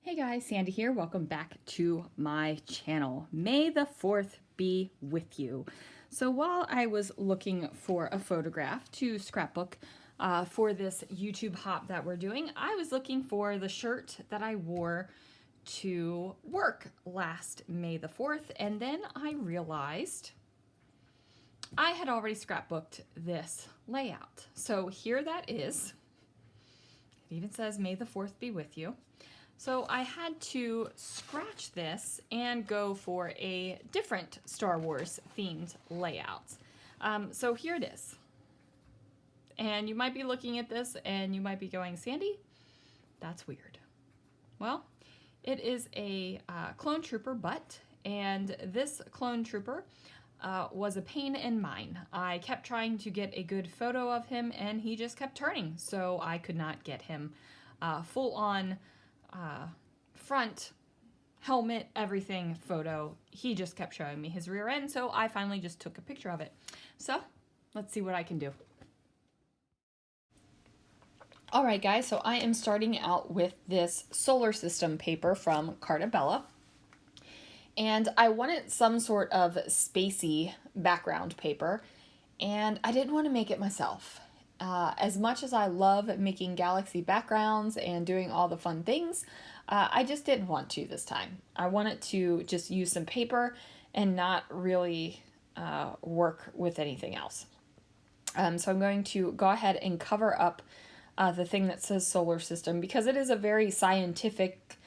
Hey guys, Sandy here. Welcome back to my channel. May the 4th be with you. So while I was looking for a photograph to scrapbook for this YouTube hop that we're doing, I was looking for the shirt that I wore to work last May the 4th, and then I realized I had already scrapbooked this layout. So here that is. It even says May the 4th be with you. So I had to scratch this and go for a different Star Wars themed layout. So here it is. And you might be looking at this and you might be going, Sandy, that's weird. Well, it is a clone trooper butt, and this clone trooper was a pain in mine. I kept trying to get a good photo of him and he just kept turning, so I could not get him full on front, helmet, everything photo. He just kept showing me his rear end, so I finally just took a picture of it. So let's see what I can do. Alright guys, so I am starting out with this solar system paper from Carta Bella. And I wanted some sort of spacey background paper, and I didn't want to make it myself. As much as I love making galaxy backgrounds and doing all the fun things, I just didn't want to this time. I wanted to just use some paper and not really work with anything else. So I'm going to go ahead and cover up the thing that says solar system, because it is a very scientific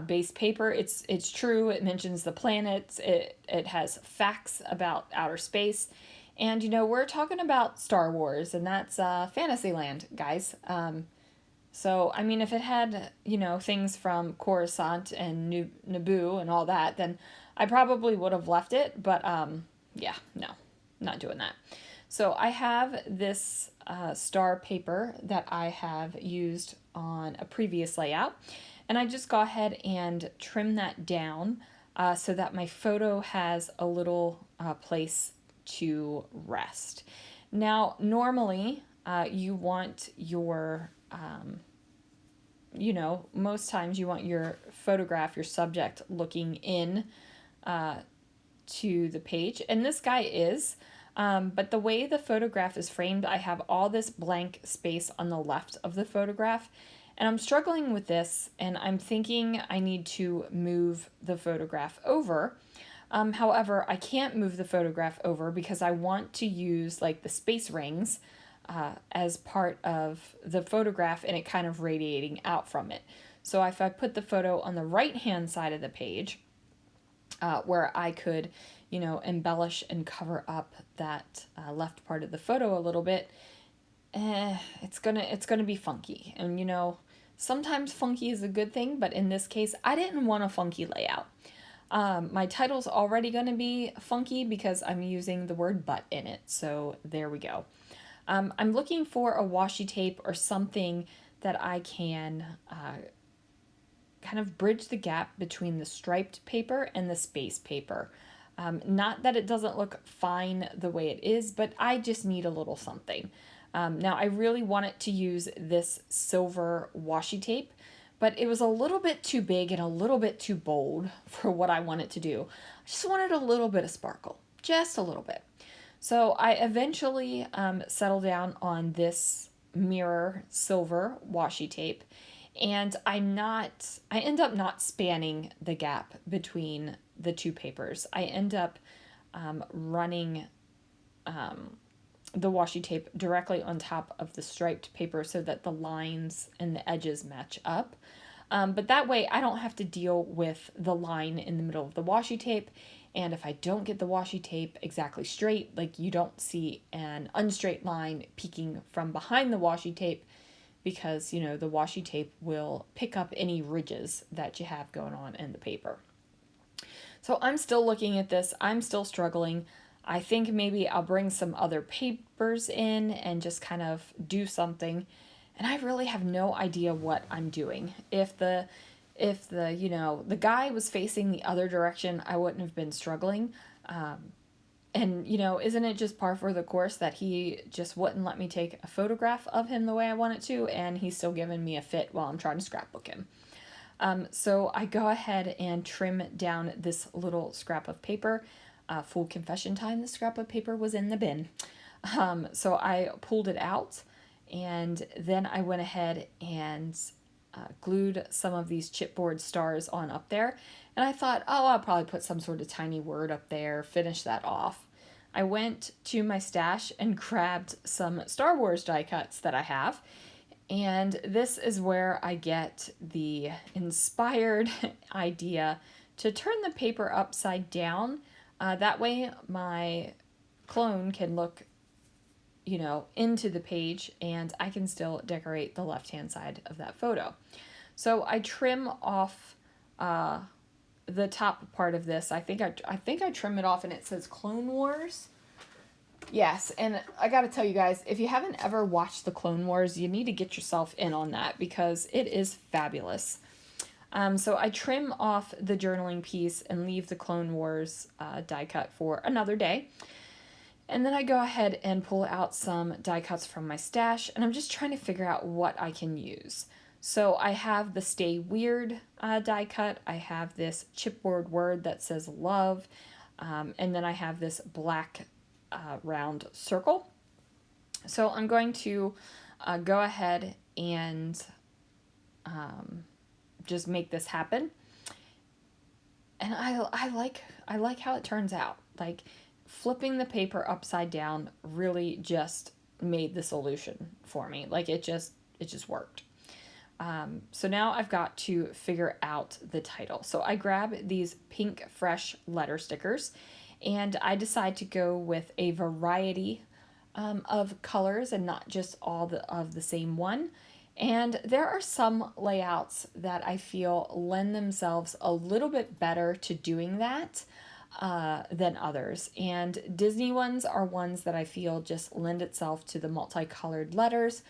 based paper. It's true. It mentions the planets. It has facts about outer space. And, you know, we're talking about Star Wars, and that's Fantasyland, guys. So, I mean, if it had, you know, things from Coruscant and Naboo and all that, then I probably would have left it. But, yeah, no, not doing that. So I have this star paper that I have used on a previous layout. And I just go ahead and trim that down so that my photo has a little place to rest. Now, normally you want your, you know, most times you want your photograph, your subject looking in to the page. And this guy is, but the way the photograph is framed, I have all this blank space on the left of the photograph. And I'm struggling with this, and I'm thinking I need to move the photograph over. However, I can't move the photograph over because I want to use like the space rings as part of the photograph and it kind of radiating out from it. So if I put the photo on the right-hand side of the page, where I could, you know, embellish and cover up that left part of the photo a little bit, it's gonna be funky. And you know, sometimes funky is a good thing, but in this case, I didn't want a funky layout. My title's already going to be funky because I'm using the word butt in it, so there we go. I'm looking for a washi tape or something that I can kind of bridge the gap between the striped paper and the space paper. Not that it doesn't look fine the way it is, but I just need a little something. Now, I really wanted to use this silver washi tape, but it was a little bit too big and a little bit too bold for what I wanted to do. I just wanted a little bit of sparkle, just a little bit. So I eventually settled down on this mirror silver washi tape, and I end up not spanning the gap between the two papers. I end up running the washi tape directly on top of the striped paper so that the lines and the edges match up. But that way I don't have to deal with the line in the middle of the washi tape. And if I don't get the washi tape exactly straight, like you don't see an unstraight line peeking from behind the washi tape, because, you know, the washi tape will pick up any ridges that you have going on in the paper. So I'm still looking at this. I'm still struggling. I think maybe I'll bring some other papers in and just kind of do something. And I really have no idea what I'm doing. If the you know, the guy was facing the other direction, I wouldn't have been struggling. And, you know, isn't it just par for the course that he just wouldn't let me take a photograph of him the way I wanted to, and he's still giving me a fit while I'm trying to scrapbook him. So I go ahead and trim down this little scrap of paper. Full confession time, the scrap of paper was in the bin. So I pulled it out, and then I went ahead and glued some of these chipboard stars on up there. And I thought, oh, I'll probably put some sort of tiny word up there, finish that off. I went to my stash and grabbed some Star Wars die cuts that I have. And this is where I get the inspired idea to turn the paper upside down. That way my clone can look, into the page, and I can still decorate the left-hand side of that photo. So I trim off the top part of this. I think I trim it off, and it says Clone Wars. Yes, and I got to tell you guys, if you haven't ever watched the Clone Wars, you need to get yourself in on that because it is fabulous. So I trim off the journaling piece and leave the Clone Wars die cut for another day. And then I go ahead and pull out some die cuts from my stash, and I'm just trying to figure out what I can use. So I have the Stay Weird die cut. I have this chipboard word that says love. And then I have this black round circle. So I'm going to go ahead and just make this happen. And I like how it turns out. Like, flipping the paper upside down really just made the solution for me. Like, it just worked. So now I've got to figure out the title. So I grab these pink fresh letter stickers, and I decide to go with a variety of colors and not just all of the same one. And there are some layouts that I feel lend themselves a little bit better to doing that than others. And Disney ones are ones that I feel just lend itself to the multicolored letters,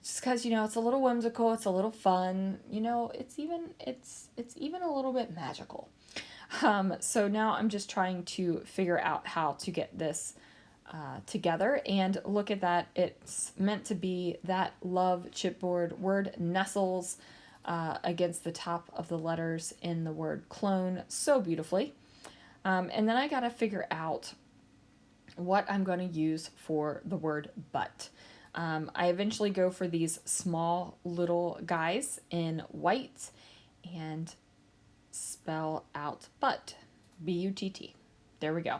just because, it's a little whimsical, it's a little fun, it's even a little bit magical. So now I'm just trying to figure out how to get this together, and look at that. It's meant to be that love chipboard word nestles against the top of the letters in the word clone so beautifully. And then I got to figure out what I'm going to use for the word but. I eventually go for these small little guys in white and spell out but, B-U-T-T. There we go.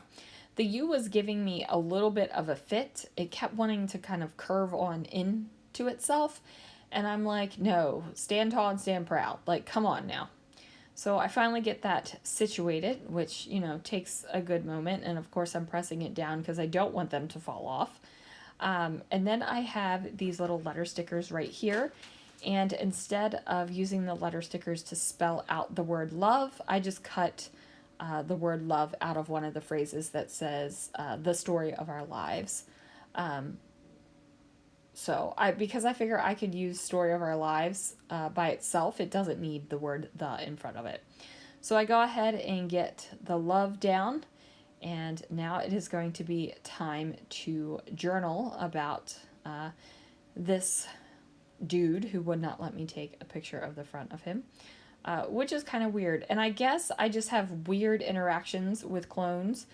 The U was giving me a little bit of a fit. It kept wanting to kind of curve on into itself. And I'm like, no, stand tall and stand proud. Like, come on now. So I finally get that situated, which, takes a good moment. And of course I'm pressing it down because I don't want them to fall off. And then I have these little letter stickers right here. And instead of using the letter stickers to spell out the word love, I just cut the word love out of one of the phrases that says the story of our lives. Because I figure I could use story of our lives by itself. It doesn't need the word the in front of it. So I go ahead and get the love down, and now it is going to be time to journal about this dude who would not let me take a picture of the front of him, which is kind of weird. And I guess I just have weird interactions with clones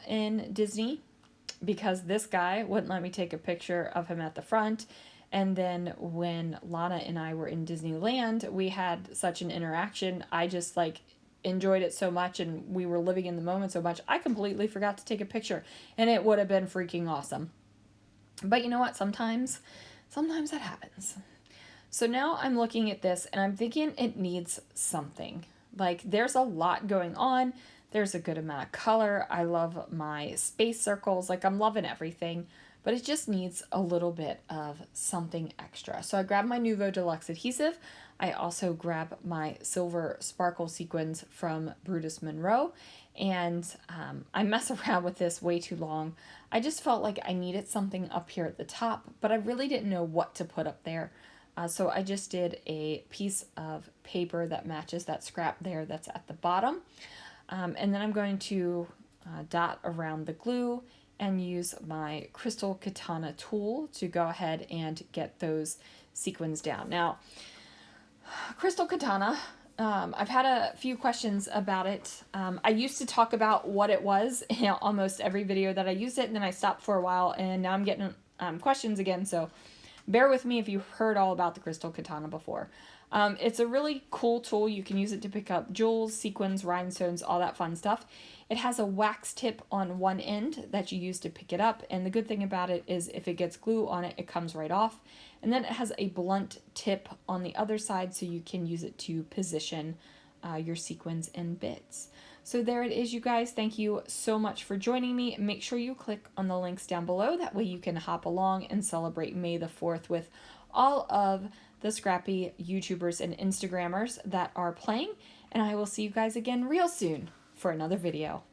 in Disney, because this guy wouldn't let me take a picture of him at the front. And then when Lana and I were in Disneyland, we had such an interaction. I just enjoyed it so much, and we were living in the moment so much, I completely forgot to take a picture, and it would have been freaking awesome. But you know what? Sometimes that happens. So now I'm looking at this and I'm thinking it needs something. Like, there's a lot going on. There's a good amount of color. I love my space circles. Like, I'm loving everything, but it just needs a little bit of something extra. So I grab my Nuvo Deluxe adhesive. I also grab my silver sparkle sequins from Brutus Monroe, and I mess around with this way too long. I just felt like I needed something up here at the top, but I really didn't know what to put up there. So I just did a piece of paper that matches that scrap there that's at the bottom. And then I'm going to dot around the glue and use my Crystal Katana tool to go ahead and get those sequins down. Now, crystal katana. I've had a few questions about it. I used to talk about what it was in almost every video that I used it, and then I stopped for a while, and now I'm getting questions again, so bear with me if you've heard all about the crystal katana before. It's a really cool tool. You can use it to pick up jewels, sequins, rhinestones, all that fun stuff. It has a wax tip on one end that you use to pick it up, and the good thing about it is if it gets glue on it, it comes right off. And then it has a blunt tip on the other side so you can use it to position your sequins and bits. So there it is, you guys. Thank you so much for joining me. Make sure you click on the links down below. That way you can hop along and celebrate May the 4th with all of the scrappy YouTubers and Instagrammers that are playing. And I will see you guys again real soon for another video.